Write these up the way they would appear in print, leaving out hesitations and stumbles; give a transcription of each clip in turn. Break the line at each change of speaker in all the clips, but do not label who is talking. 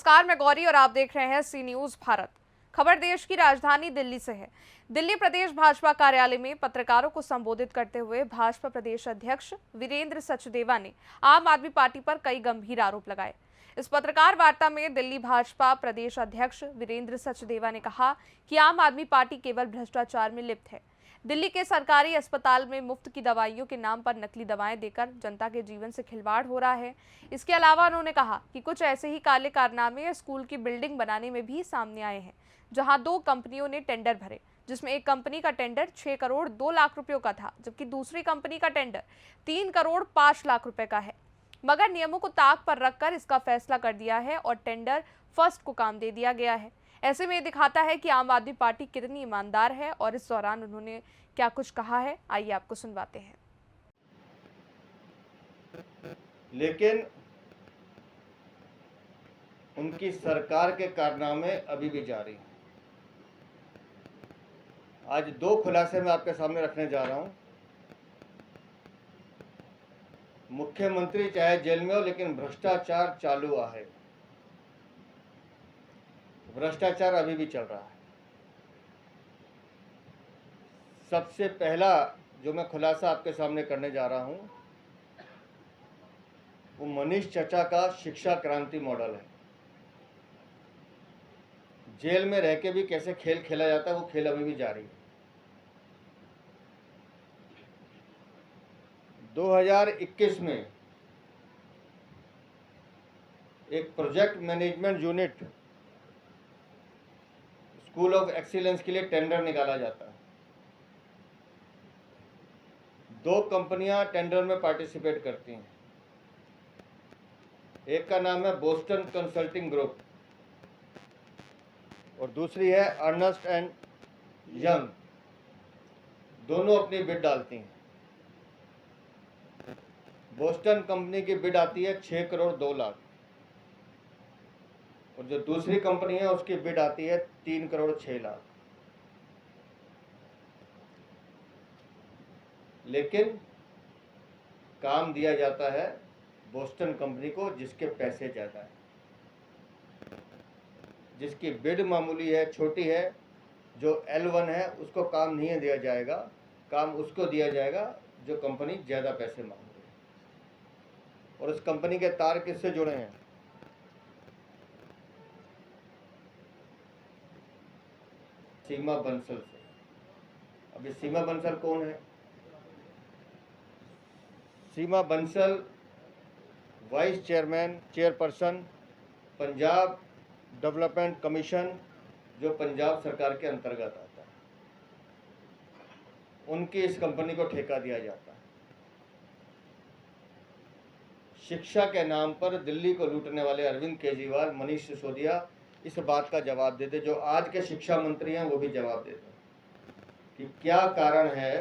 नमस्कार, मैं गौरी और आप देख रहे हैं सी न्यूज भारत। खबर देश की राजधानी दिल्ली से है। दिल्ली प्रदेश भाजपा कार्यालय में पत्रकारों को संबोधित करते हुए भाजपा प्रदेश अध्यक्ष वीरेंद्र सचदेवा ने आम आदमी पार्टी पर कई गंभीर आरोप लगाए। इस पत्रकार वार्ता में दिल्ली भाजपा प्रदेश अध्यक्ष वीरेंद्र सचदेवा ने कहा कि आम आदमी पार्टी केवल भ्रष्टाचार में लिप्त है। दिल्ली के सरकारी अस्पताल में मुफ्त की दवाइयों के नाम पर नकली दवाएं देकर जनता के जीवन से खिलवाड़ हो रहा है। इसके अलावा उन्होंने कहा कि कुछ ऐसे ही काले कारनामे स्कूल की बिल्डिंग बनाने में भी सामने आए हैं, जहां 2 कंपनियों ने टेंडर भरे, जिसमें एक कंपनी का टेंडर 6 करोड़ 2 लाख रुपयों का था, जबकि दूसरी कंपनी का टेंडर 3 करोड़ 5 लाख रुपए का है। मगर नियमों को ताक पर रखकर इसका फैसला कर दिया है और टेंडर फर्स्ट को काम दे दिया गया है। ऐसे में ये दिखाता है कि आम आदमी पार्टी कितनी ईमानदार है और इस दौरान उन्होंने क्या कुछ कहा है, आइए आपको सुनवाते हैं।
लेकिन उनकी सरकार के कारनामे अभी भी जारी हैं। आज 2 खुलासे मैं आपके सामने रखने जा रहा हूं। मुख्यमंत्री चाहे जेल में हो, लेकिन भ्रष्टाचार चालू है। भ्रष्टाचार अभी भी चल रहा है। सबसे पहला जो मैं खुलासा आपके सामने करने जा रहा हूं, वो मनीष चचा का शिक्षा क्रांति मॉडल है। जेल में रह के भी कैसे खेल खेला जाता है, वो खेल अभी भी जारी है। 2021 में एक project management unit school of excellence के लिए टेंडर निकाला जाता है। 2 कंपनियां टेंडर में पार्टिसिपेट करती हैं। एक का नाम है बोस्टन कंसल्टिंग ग्रुप और दूसरी है अर्नेस्ट एंड यंग। दोनों अपनी बिड डालती हैं। बोस्टन कंपनी की बिड आती है 6 करोड़ 2 लाख और जो दूसरी कंपनी है उसकी बिड आती है 3 करोड़ 6 लाख। लेकिन काम दिया जाता है बोस्टन कंपनी को, जिसके पैसे ज़्यादा हैं, जिसकी बिड मामूली है, छोटी है। जो L1 है उसको काम नहीं दिया जाएगा, काम उसको दिया जाएगा जो कंपनी ज़्यादा पैसे मांग रही है। और उस कंपनी के तार किससे जुड़े हैं? सीमा बंसल से। अब ये सीमा बंसल कौन है? Seema Bansal vice chairperson Punjab development commission, जो पंजाब सरकार के अंतर्गत आता है, उनकी इस कंपनी को ठेका दिया जाता है। शिक्षा के नाम पर दिल्ली को लूटने वाले अरविंद केजरीवाल, मनीष सिसोदिया इस बात का जवाब देते, जो आज के शिक्षा मंत्री हैं वो भी जवाब देते कि क्या कारण है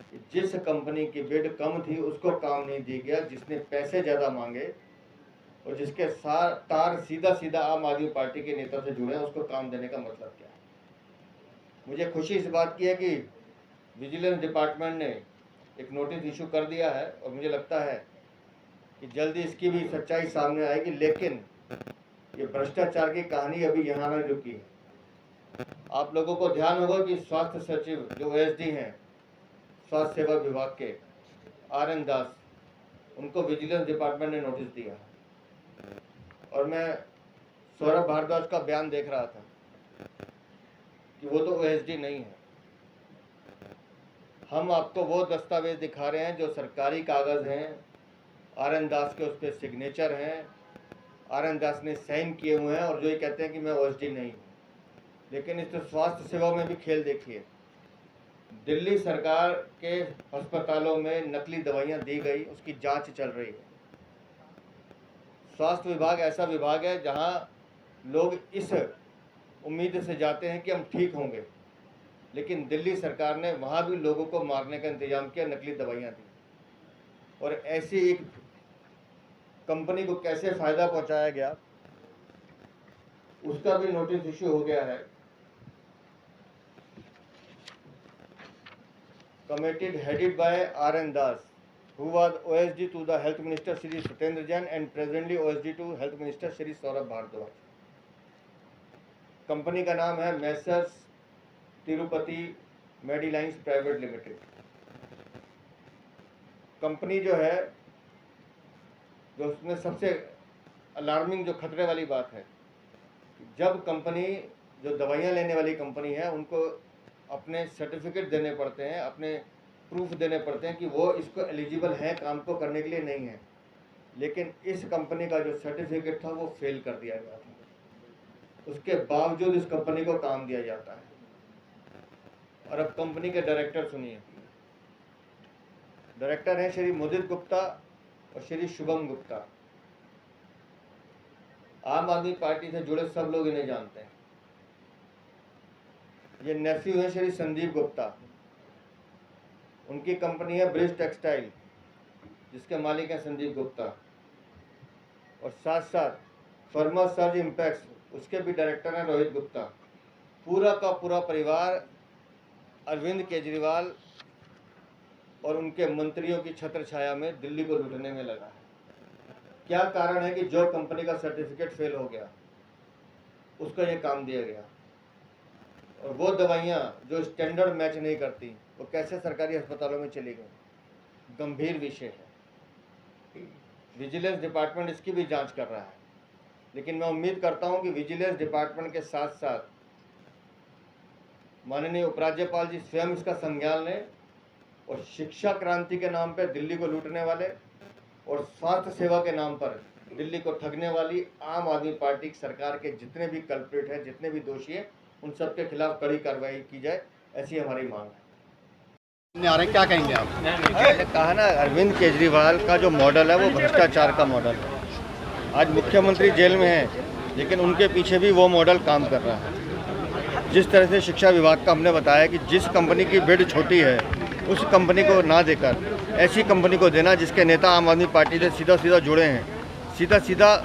कि जिस कंपनी की बिड कम थी उसको काम नहीं दिया गया, जिसने पैसे ज़्यादा मांगे और जिसके साथ तार सीधा सीधा आम आदमी पार्टी के नेता से जुड़े हैं, उसको काम देने का मतलब क्या है? मुझे खुशी इस बात की है कि विजिलेंस डिपार्टमेंट ने एक नोटिस इशू कर दिया है और मुझे लगता है कि जल्दी इसकी भी सच्चाई सामने आएगी। लेकिन ये भ्रष्टाचार की कहानी अभी यहाँ न रुकी है। आप लोगों को ध्यान होगा कि स्वास्थ्य सचिव जो OSD हैं स्वास्थ्य सेवा विभाग के, RN दास, उनको विजिलेंस डिपार्टमेंट ने नोटिस दिया और मैं सौरभ भारद्वाज का बयान देख रहा था कि वो तो OSD नहीं है। हम आपको वो दस्तावेज दिखा रहे हैं जो सरकारी कागज़ हैं, RN दास के उस पर सिग्नेचर हैं, RN दास ने साइन किए हुए हैं और जो ये कहते हैं कि मैं OSD नहीं हूँ। लेकिन इस स्वास्थ्य सेवा में भी खेल देखिए। दिल्ली सरकार के अस्पतालों में नकली दवाइयाँ दी गई, उसकी जांच चल रही है। स्वास्थ्य विभाग ऐसा विभाग है जहां लोग इस उम्मीद से जाते हैं कि हम ठीक होंगे, लेकिन दिल्ली सरकार ने वहां भी लोगों को मारने का इंतजाम किया, नकली दवाइयाँ दी। और ऐसी एक कंपनी को कैसे फ़ायदा पहुंचाया गया, उसका भी नोटिस इश्यू हो गया है। Committee headed by RN Das, who was OSD to the Health Minister Shri Satendra Jain and presently OSD to Health Minister Shri Saurabh Bhardwaj. Company का नाम है messrs Tirupati Medilines private limited. Company जो है, जो उसमें सबसे अलार्मिंग जो खतरे वाली बात है, जब कंपनी जो दवाइयाँ लेने वाली कंपनी है उनको अपने सर्टिफिकेट देने पड़ते हैं, अपने प्रूफ देने पड़ते हैं कि वो इसको एलिजिबल है काम को करने के लिए, नहीं है। लेकिन इस कंपनी का जो सर्टिफिकेट था वो फेल कर दिया गया था, उसके बावजूद इस कंपनी को काम दिया जाता है। और अब कंपनी के डायरेक्टर सुनिए। डायरेक्टर हैं श्री मुदित गुप्ता और श्री शुभम गुप्ता। आम आदमी पार्टी से जुड़े सब लोग इन्हें जानते हैं। ये नेफ्यू है श्री संदीप गुप्ता, उनकी कंपनी है ब्रिज टेक्सटाइल, जिसके मालिक हैं संदीप गुप्ता। और साथ साथ फर्मा सर्ज इम्पैक्ट, उसके भी डायरेक्टर हैं रोहित गुप्ता। पूरा का पूरा परिवार अरविंद केजरीवाल और उनके मंत्रियों की छत्र छाया में दिल्ली को लूटने में लगा है। क्या कारण है कि जो कंपनी का सर्टिफिकेट फेल हो गया उसको ये काम दिया गया, और वो दवाइयाँ जो स्टैंडर्ड मैच नहीं करती वो कैसे सरकारी अस्पतालों में चली गई? गंभीर विषय है। विजिलेंस डिपार्टमेंट इसकी भी जांच कर रहा है, लेकिन मैं उम्मीद करता हूं कि विजिलेंस डिपार्टमेंट के साथ साथ माननीय उपराज्यपाल जी स्वयं इसका संज्ञान लें और शिक्षा क्रांति के नाम पर दिल्ली को लूटने वाले और स्वास्थ्य सेवा के नाम पर दिल्ली को ठगने वाली आम आदमी पार्टी की सरकार के जितने भी कल्प्रिट हैं, जितने भी दोषी हैं, उन सब के खिलाफ कड़ी कार्रवाई की जाए, ऐसी हमारी मांग है।
आ रहे क्या कहेंगे आप?
मैंने कहा ना, अरविंद केजरीवाल का जो मॉडल है वो भ्रष्टाचार का मॉडल है। आज मुख्यमंत्री जेल में है, लेकिन उनके पीछे भी वो मॉडल काम कर रहा है। जिस तरह से शिक्षा विभाग का हमने बताया कि जिस कंपनी की बिड छोटी है उस कंपनी को ना देकर ऐसी कंपनी को देना जिसके नेता आम आदमी पार्टी से सीधा सीधा जुड़े हैं। सीधा सीधा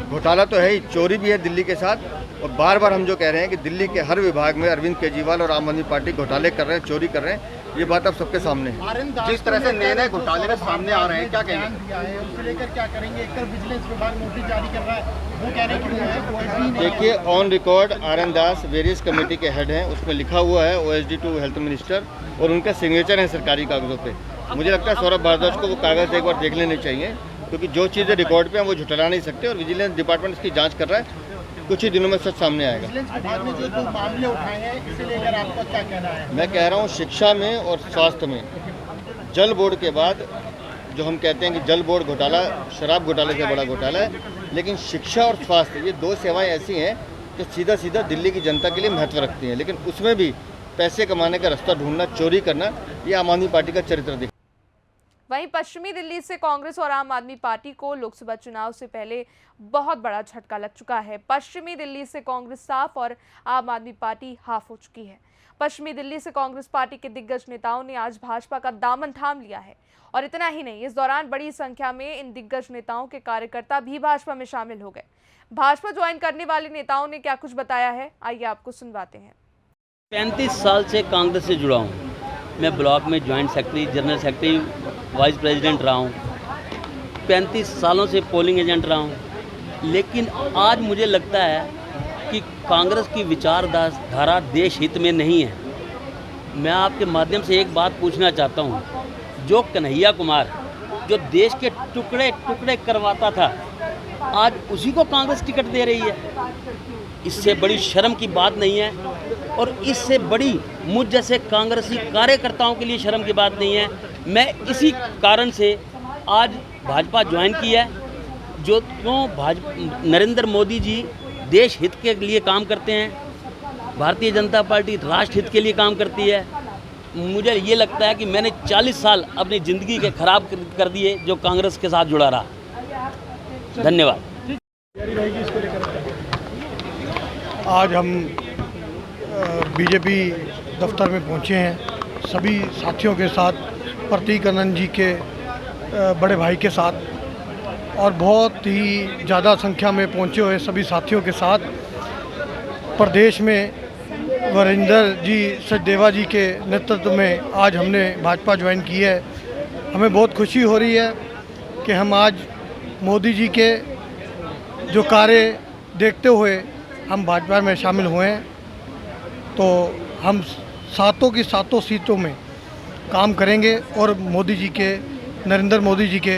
घोटाला तो है ही, चोरी भी है दिल्ली के साथ। और बार बार हम जो कह रहे हैं कि दिल्ली के हर विभाग में अरविंद केजरीवाल और आम आदमी पार्टी घोटाले कर रहे हैं, चोरी कर रहे हैं, ये बात अब सबके सामने है।
जिस तरह से नए नए घोटाले के सामने आ रहे हैं, क्या कहेंगे?
उससे लेकर क्या करेंगे? एक तरफ विजिलेंस विभाग नोटिस जारी कर रहा है, वो कह रहे हैं कि
देखिए, on record RN. Das various committee के हेड हैं, उसमें लिखा हुआ है OSD टू हेल्थ मिनिस्टर, और उनके सिग्नेचर हैं सरकारी कागजों पे। मुझे लगता है सौरभ भारद्वाज को वो कागज़ एक बार देख लेने चाहिए, क्योंकि जो चीज़ें रिकॉर्ड पे हैं वो झुठला नहीं सकते, और विजिलेंस डिपार्टमेंट इसकी जांच कर रहा है। कुछ ही दिनों में सच सामने आएगा।
विजिलेंस विभाग ने जो 2 मामले उठाए हैं, इसे लेकर आपका क्या कहना है?
मैं कह रहा हूँ शिक्षा में और स्वास्थ्य में जल बोर्ड के बाद, जो हम कहते हैं कि जल बोर्ड घोटाला शराब घोटाले से बड़ा घोटाला है, लेकिन शिक्षा और स्वास्थ्य ये 2 सेवाएं ऐसी हैं कि सीधा सीधा दिल्ली की जनता के लिए महत्व रखती हैं, लेकिन उसमें भी पैसे कमाने का रास्ता ढूंढना, चोरी करना, ये आम आदमी पार्टी का चरित्र दिखता है।
वहीं पश्चिमी दिल्ली से कांग्रेस और आम आदमी पार्टी को लोकसभा चुनाव से पहले बहुत बड़ा झटका लग चुका है। पश्चिमी दिल्ली से कांग्रेस साफ और आम आदमी पार्टी हाफ हो चुकी है। पश्चिमी दिल्ली से कांग्रेस पार्टी के दिग्गज नेताओं ने आज भाजपा का दामन थाम लिया है, और इतना ही नहीं, इस दौरान बड़ी संख्या में इन दिग्गज नेताओं के कार्यकर्ता भी भाजपा में शामिल हो गए। भाजपा ज्वाइन करने वाले नेताओं ने क्या कुछ बताया है, आइए आपको सुनवाते हैं।
35 साल से कांग्रेस से जुड़ा हूँ। मैं ब्लॉक में joint secretary, general secretary, vice president रहा हूँ। 35 सालों से पोलिंग एजेंट रहा हूँ। लेकिन आज मुझे लगता है कि कांग्रेस की विचारधारा देश हित में नहीं है। मैं आपके माध्यम से एक बात पूछना चाहता हूँ, जो कन्हैया कुमार जो देश के टुकड़े टुकड़े करवाता था, आज उसी को कांग्रेस टिकट दे रही है। इससे बड़ी शर्म की बात नहीं है, और इससे बड़ी मुझ जैसे कांग्रेसी कार्यकर्ताओं के लिए शर्म की बात नहीं है। मैं इसी कारण से आज भाजपा ज्वाइन की है। जो नरेंद्र मोदी जी देश हित के लिए काम करते हैं, भारतीय जनता पार्टी राष्ट्र हित के लिए काम करती है। मुझे ये लगता है कि मैंने 40 साल अपनी ज़िंदगी के खराब कर दिए जो कांग्रेस के साथ जुड़ा रहा। धन्यवाद।
आज हम बीजेपी दफ्तर में पहुंचे हैं, सभी साथियों के साथ, प्रतीक आनंद जी के बड़े भाई के साथ, और बहुत ही ज़्यादा संख्या में पहुंचे हुए सभी साथियों के साथ। प्रदेश में वीरेंद्र जी सचदेवा जी के नेतृत्व में आज हमने भाजपा ज्वाइन की है। हमें बहुत खुशी हो रही है कि हम आज मोदी जी के जो कार्य देखते हुए हम भाजपा में शामिल हुए हैं तो हम सातों की सातों सीटों में काम करेंगे और मोदी जी के, नरेंद्र मोदी जी के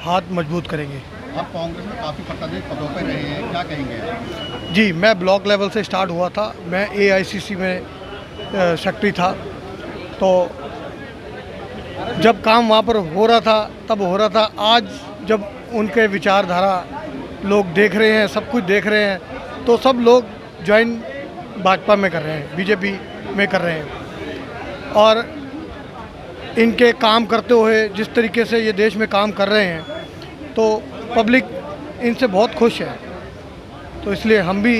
हाथ मजबूत करेंगे।
आप कांग्रेस में काफ़ी पदाधिकारी पदों पर रहे हैं, क्या कहेंगे?
जी, मैं ब्लॉक लेवल से स्टार्ट हुआ था। मैं AICC में सेक्रेटरी था, तो जब काम वहाँ पर हो रहा था तब हो रहा था। आज जब उनके विचारधारा लोग देख रहे हैं, सब कुछ देख रहे हैं, तो सब लोग ज्वाइन भाजपा में कर रहे हैं, बीजेपी में कर रहे हैं। और इनके काम करते हुए जिस तरीके से ये देश में काम कर रहे हैं, तो पब्लिक इनसे बहुत खुश है। तो इसलिए हम भी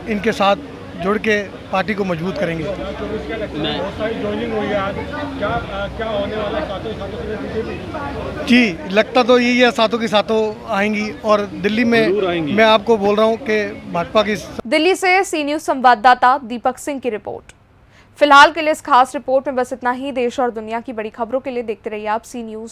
इनके साथ जुड़ के पार्टी को मजबूत करेंगे।
मैं
जी, लगता तो यही है, साथों की साथों आएंगी। और दिल्ली में मैं आपको बोल रहा हूँ कि भाजपा की
दिल्ली से सी न्यूज संवाददाता दीपक सिंह की रिपोर्ट। फिलहाल के लिए इस खास रिपोर्ट में बस इतना ही। देश और दुनिया की बड़ी खबरों के लिए देखते रहिए आप सी न्यूज।